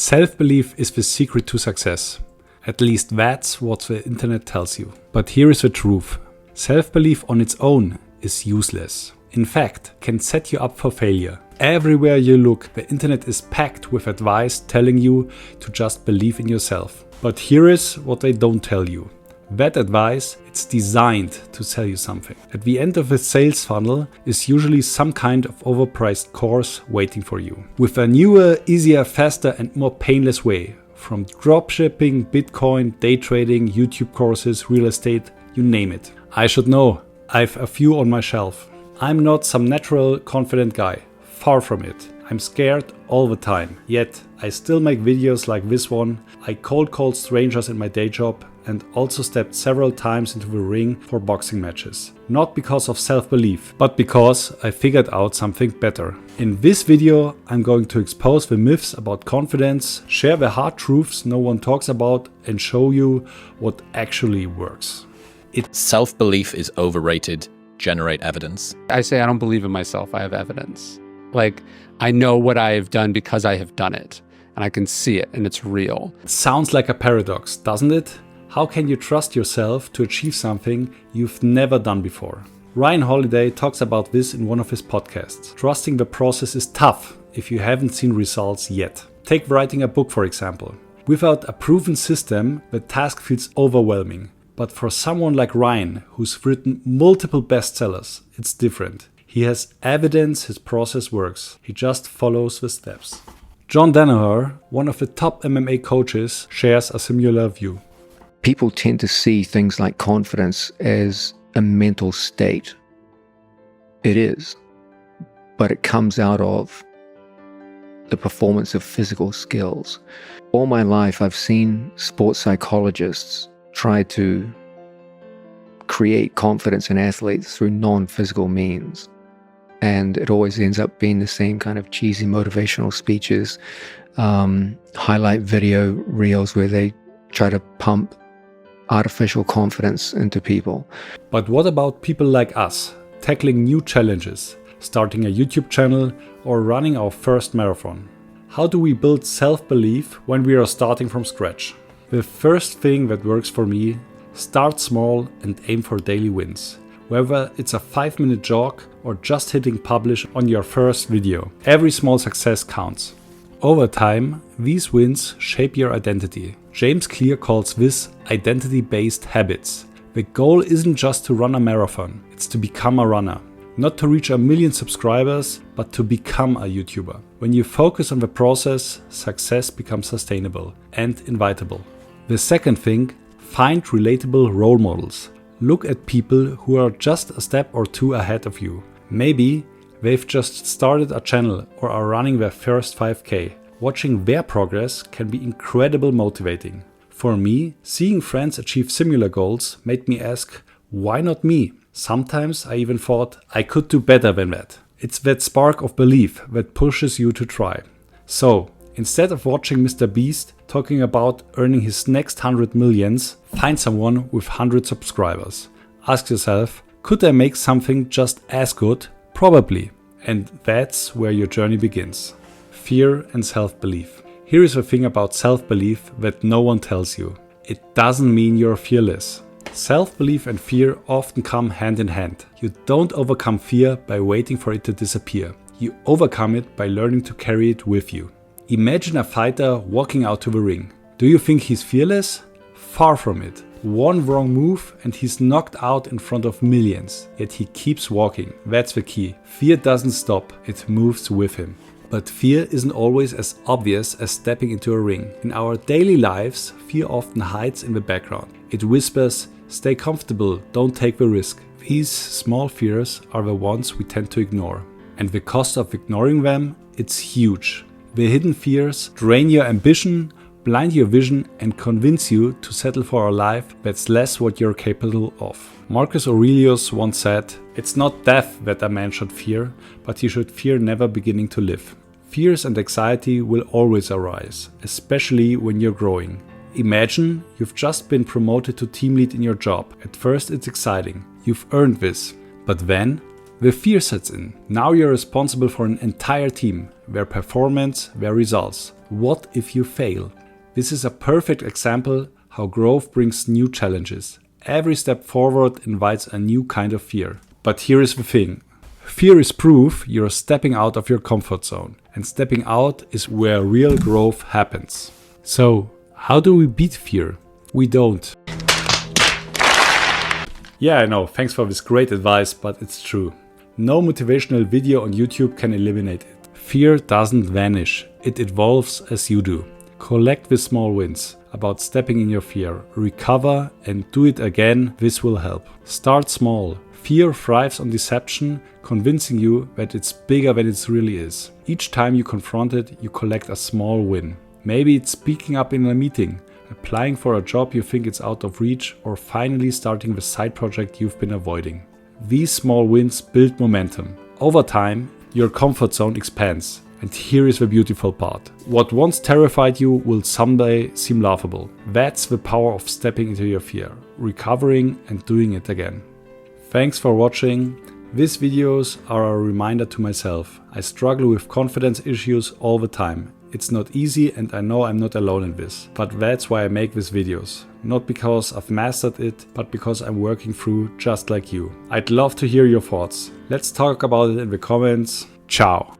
Self-belief is the secret to success. At least that's what the internet tells you. But here is the truth. Self-belief on its own is useless. In fact, can set you up for failure. Everywhere you look, the internet is packed with advice telling you to just believe in yourself. But here is what they don't tell you. That advice, it's designed to sell you something. At the end of a sales funnel is usually some kind of overpriced course waiting for you. With a newer, easier, faster and more painless way. From dropshipping, Bitcoin, day trading, YouTube courses, real estate, you name it. I should know, I've a few on my shelf. I'm not some natural, confident guy. Far from it. I'm scared all the time. Yet, I still make videos like this one. I cold called strangers in my day job and also stepped several times into the ring for boxing matches. Not because of self-belief, but because I figured out something better. In this video, I'm going to expose the myths about confidence, share the hard truths no one talks about, and show you what actually works. Self-belief is overrated. Generate evidence. I say I don't believe in myself. I have evidence. Like, I know what I have done because I have done it. And I can see it, and it's real. It sounds like a paradox, doesn't it? How can you trust yourself to achieve something you've never done before? Ryan Holiday talks about this in one of his podcasts. Trusting the process is tough if you haven't seen results yet. Take writing a book, for example. Without a proven system, the task feels overwhelming. But for someone like Ryan, who's written multiple bestsellers, it's different. He has evidence his process works. He just follows the steps. John Danaher, one of the top MMA coaches, shares a similar view. People tend to see things like confidence as a mental state. It is, but it comes out of the performance of physical skills. All my life, I've seen sports psychologists try to create confidence in athletes through non-physical means. And it always ends up being the same kind of cheesy motivational speeches, highlight video reels where they try to pump artificial confidence into people. But what about people like us, tackling new challenges, starting a YouTube channel or running our first marathon? How do we build self-belief when we are starting from scratch? The first thing that works for me, start small and aim for daily wins. Whether it's a 5-minute jog or just hitting publish on your first video, every small success counts. Over time, these wins shape your identity. James Clear calls this identity-based habits. The goal isn't just to run a marathon, it's to become a runner. Not to reach 1 million subscribers, but to become a YouTuber. When you focus on the process, success becomes sustainable and invitable. The second thing, find relatable role models. Look at people who are just a step or two ahead of you. Maybe they've just started a channel or are running their first 5K. Watching their progress can be incredibly motivating. For me, seeing friends achieve similar goals made me ask, why not me? Sometimes I even thought I could do better than that. It's that spark of belief that pushes you to try. So, instead of watching Mr. Beast talking about earning his next 100 millions, find someone with 100 subscribers. Ask yourself, could I make something just as good? Probably. And that's where your journey begins. Fear and self-belief. Here is the thing about self-belief that no one tells you. It doesn't mean you're fearless. Self-belief and fear often come hand in hand. You don't overcome fear by waiting for it to disappear. You overcome it by learning to carry it with you. Imagine a fighter walking out to the ring. Do you think he's fearless? Far from it. One wrong move and he's knocked out in front of millions. Yet he keeps walking. That's the key. Fear doesn't stop, it moves with him. But fear isn't always as obvious as stepping into a ring. In our daily lives, fear often hides in the background. It whispers, stay comfortable, don't take the risk. These small fears are the ones we tend to ignore. And the cost of ignoring them, it's huge. The hidden fears drain your ambition, blind your vision and convince you to settle for a life that's less what you're capable of. Marcus Aurelius once said, it's not death that a man should fear, but he should fear never beginning to live. Fears and anxiety will always arise, especially when you're growing. Imagine you've just been promoted to team lead in your job. At first it's exciting, you've earned this. But then, The fear sets in. Now you're responsible for an entire team, where performance, where results. What if you fail? This is a perfect example how growth brings new challenges. Every step forward invites a new kind of fear. But here is the thing. Fear is proof you're stepping out of your comfort zone. And stepping out is where real growth happens. So, how do we beat fear? We don't. Yeah, I know, thanks for this great advice, but it's true. No motivational video on YouTube can eliminate it. Fear doesn't vanish, it evolves as you do. Collect the small wins about stepping in your fear, recover and do it again, this will help. Start small. Fear thrives on deception, convincing you that it's bigger than it really is. Each time you confront it, you collect a small win. Maybe it's speaking up in a meeting, applying for a job you think it's out of reach, or finally starting the side project you've been avoiding. These small wins build momentum. Over time, your comfort zone expands. And here is the beautiful part. What once terrified you will someday seem laughable. That's the power of stepping into your fear, recovering and doing it again. Thanks for watching. These videos are a reminder to myself. I struggle with confidence issues all the time. It's not easy and I know I'm not alone in this. But that's why I make these videos. Not because I've mastered it, but because I'm working through just like you. I'd love to hear your thoughts. Let's talk about it in the comments. Ciao.